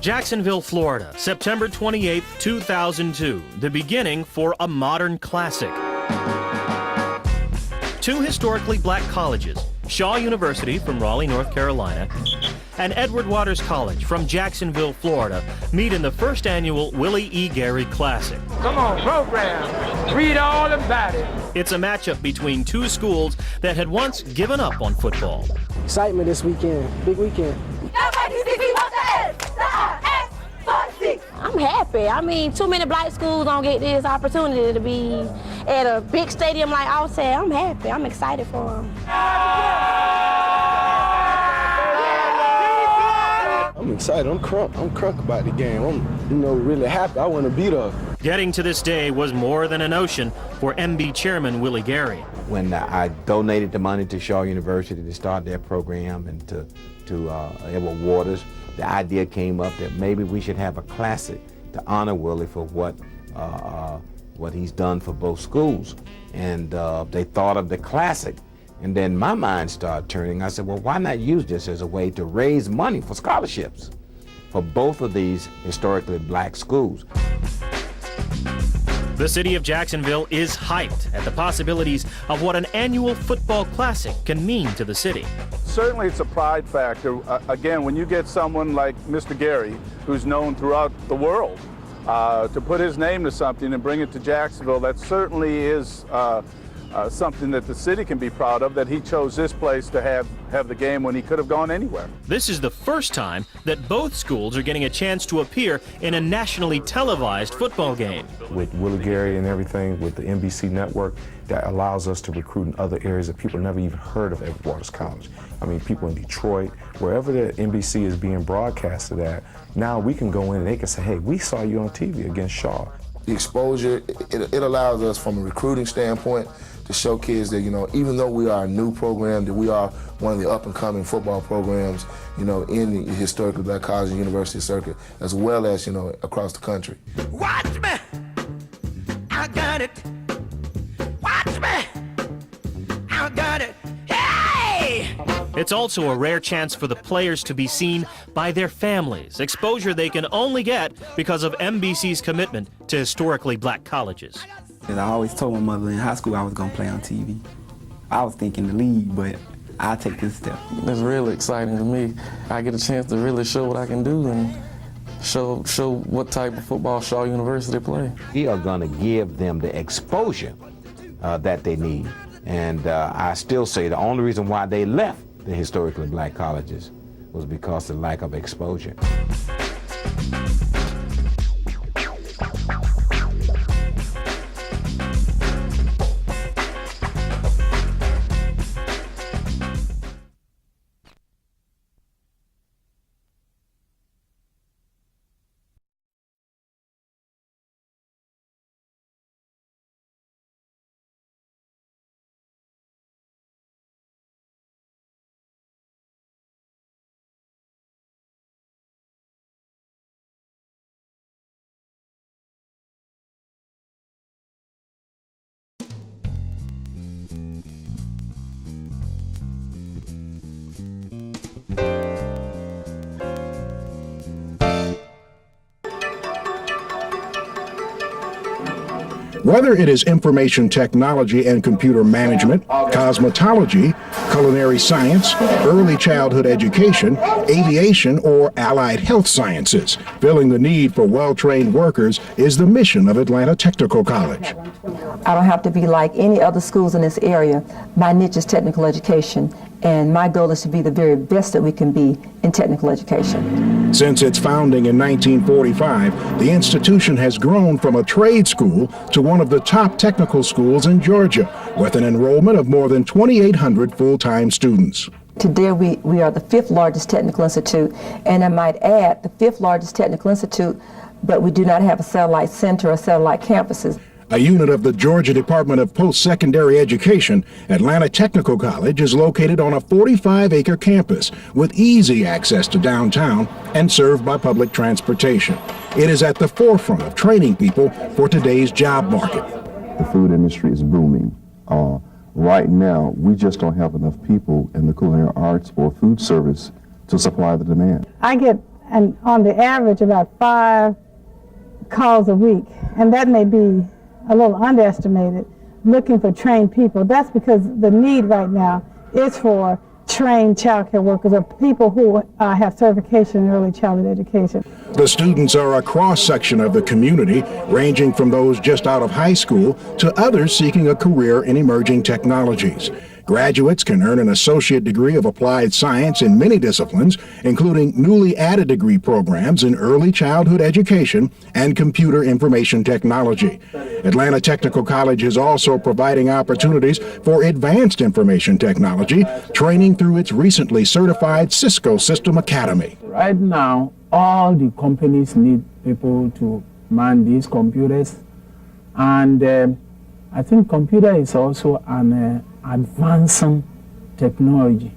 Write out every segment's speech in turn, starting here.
Jacksonville, Florida, September 28, 2002, the beginning for a modern classic. Two historically black colleges, Shaw University from Raleigh, North Carolina, and Edward Waters College from Jacksonville, Florida, meet in the first annual Willie E. Gary Classic. Come on, program. Read all about it. It's a matchup between two schools that had once given up on football. Excitement this weekend, big weekend. I'm happy. I mean, too many black schools don't get this opportunity to be at a big stadium like Offset. I'm happy. I'm excited for them. I'm excited. I'm crunk about the game. I'm, really happy. I want to be there. Getting to this day was more than a notion for MB Chairman Willie Gary. When I donated the money to Shaw University to start their program and to Edward Waters, the idea came up that maybe we should have a classic to honor Willie for what he's done for both schools. And they thought of the classic. And then my mind started turning. I said, well, why not use this as a way to raise money for scholarships for both of these historically black schools? The city of Jacksonville is hyped at the possibilities of what an annual football classic can mean to the city. Certainly it's a pride factor. Again, when you get someone like Mr. Gary, who's known throughout the world, to put his name to something and bring it to Jacksonville, that certainly is something that the city can be proud of, that he chose this place to have the game when he could have gone anywhere. This is the first time that both schools are getting a chance to appear in a nationally televised football game. With Willie Gary and everything, with the NBC network, that allows us to recruit in other areas that people never even heard of Edward Waters College. I mean, people in Detroit, wherever the NBC is being broadcasted at, now we can go in and they can say, hey, we saw you on TV against Shaw. The exposure, it allows us from a recruiting standpoint to show kids that, even though we are a new program, that we are one of the up-and-coming football programs, in the historically black college and university circuit, as well as, across the country. Watch me! I got it! Watch me! I got it! Hey! It's also a rare chance for the players to be seen by their families, exposure they can only get because of NBC's commitment to historically black colleges. I always told my mother in high school I was going to play on TV. I was thinking the league, but I'll take this step. It's really exciting to me. I get a chance to really show what I can do and show what type of football Shaw University play. We are going to give them the exposure that they need. And I still say the only reason why they left the historically black colleges was because of the lack of exposure. Whether it is information technology and computer management, cosmetology, culinary science, early childhood education, aviation, or allied health sciences, filling the need for well-trained workers is the mission of Atlanta Technical College. I don't have to be like any other schools in this area. My niche is technical education, and my goal is to be the very best that we can be in technical education. Since its founding in 1945, the institution has grown from a trade school to one of the top technical schools in Georgia, with an enrollment of more than 2,800 full-time students. Today we are the 5th largest technical institute, and I might add the 5th largest technical institute, but we do not have a satellite center or satellite campuses. A unit of the Georgia Department of Post-Secondary Education, Atlanta Technical College is located on a 45-acre campus with easy access to downtown and served by public transportation. It is at the forefront of training people for today's job market. The food industry is booming. Right now, we just don't have enough people in the culinary arts or food service to supply the demand. I get and on the average about 5 calls a week, and that may be a little underestimated, looking for trained people. That's because the need right now is for trained child care workers or people who have certification in early childhood education. The students are a cross-section of the community, ranging from those just out of high school to others seeking a career in emerging technologies. Graduates can earn an associate degree of applied science in many disciplines, including newly added degree programs in early childhood education and computer information technology. Atlanta Technical College is also providing opportunities for advanced information technology, training through its recently certified Cisco System Academy. Right now, all the companies need people to man these computers, and I think computer is also an advancing technology,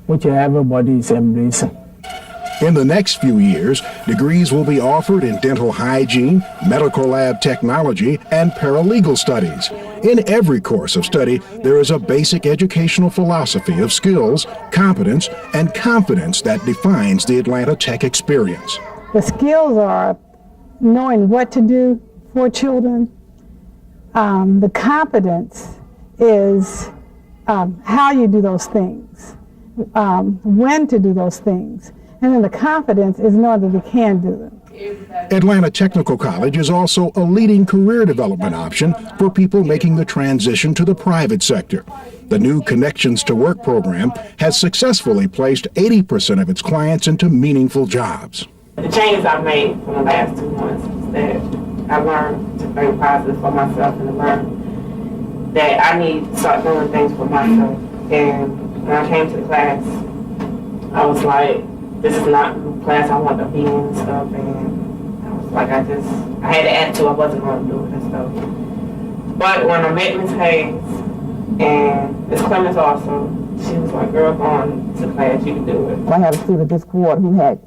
which everybody is embracing. In the next few years, degrees will be offered in dental hygiene, medical lab technology, and paralegal studies. In every course of study, there is a basic educational philosophy of skills, competence, and confidence that defines the Atlanta Tech experience. The skills are knowing what to do for children. The competence is how you do those things, when to do those things, and then the confidence is knowing that they can do them. Atlanta Technical College is also a leading career development option for people making the transition to the private sector. The new Connections to Work program has successfully placed 80% of its clients into meaningful jobs. The changes I've made in the last 2 months is that I learned to think positive for myself and to learn that I need to start doing things for myself. And when I came to the class, I was like, this is not the class I want to be in and stuff. And I was like, I had the attitude I wasn't going to do it and stuff. But when I met Ms. Hayes and Ms. Clemens also, she was like, girl, go on to class, you can do it. I had a student this quarter who had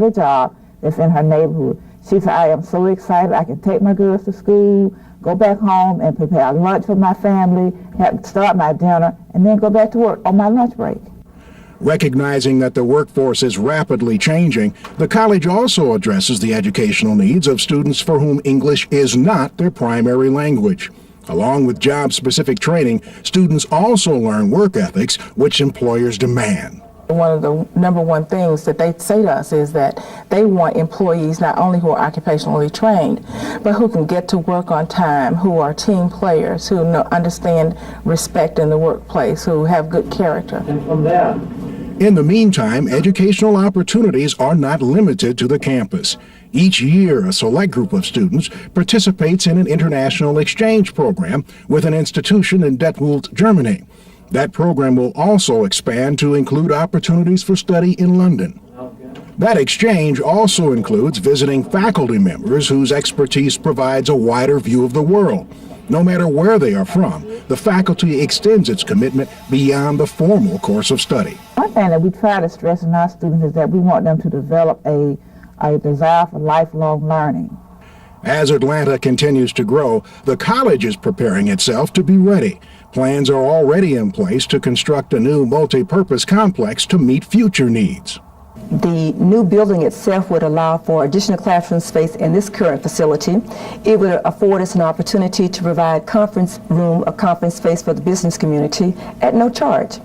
a job that's in her neighborhood. She said, I am so excited I can take my girls to school, go back home and prepare lunch for my family, start my dinner, and then go back to work on my lunch break. Recognizing that the workforce is rapidly changing, the college also addresses the educational needs of students for whom English is not their primary language. Along with job-specific training, students also learn work ethics, which employers demand. One of the #1 things that they say to us is that they want employees not only who are occupationally trained, but who can get to work on time, who are team players, who understand respect in the workplace, who have good character. And from there, in the meantime, educational opportunities are not limited to the campus. Each year, a select group of students participates in an international exchange program with an institution in Detmold, Germany. That program will also expand to include opportunities for study in London. That exchange also includes visiting faculty members whose expertise provides a wider view of the world. No matter where they are from, the faculty extends its commitment beyond the formal course of study. One thing that we try to stress in our students is that we want them to develop a desire for lifelong learning. As Atlanta continues to grow, the college is preparing itself to be ready. Plans are already in place to construct a new multi-purpose complex to meet future needs. The new building itself would allow for additional classroom space in this current facility. It would afford us an opportunity to provide a conference space for the business community at no charge.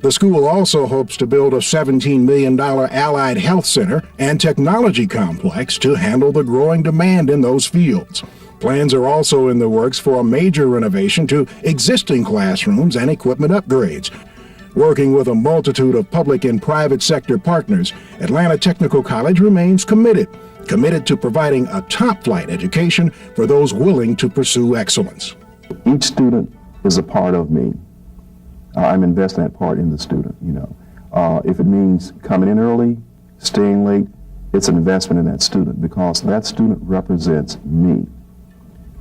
The school also hopes to build a $17 million allied health center and technology complex to handle the growing demand in those fields. Plans are also in the works for a major renovation to existing classrooms and equipment upgrades. Working with a multitude of public and private sector partners, Atlanta Technical College remains committed to providing a top-flight education for those willing to pursue excellence. Each student is a part of me. I'm investing that part in the student, If it means coming in early, staying late, it's an investment in that student because that student represents me.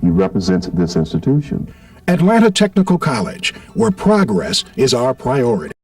He represents this institution. Atlanta Technical College, where progress is our priority.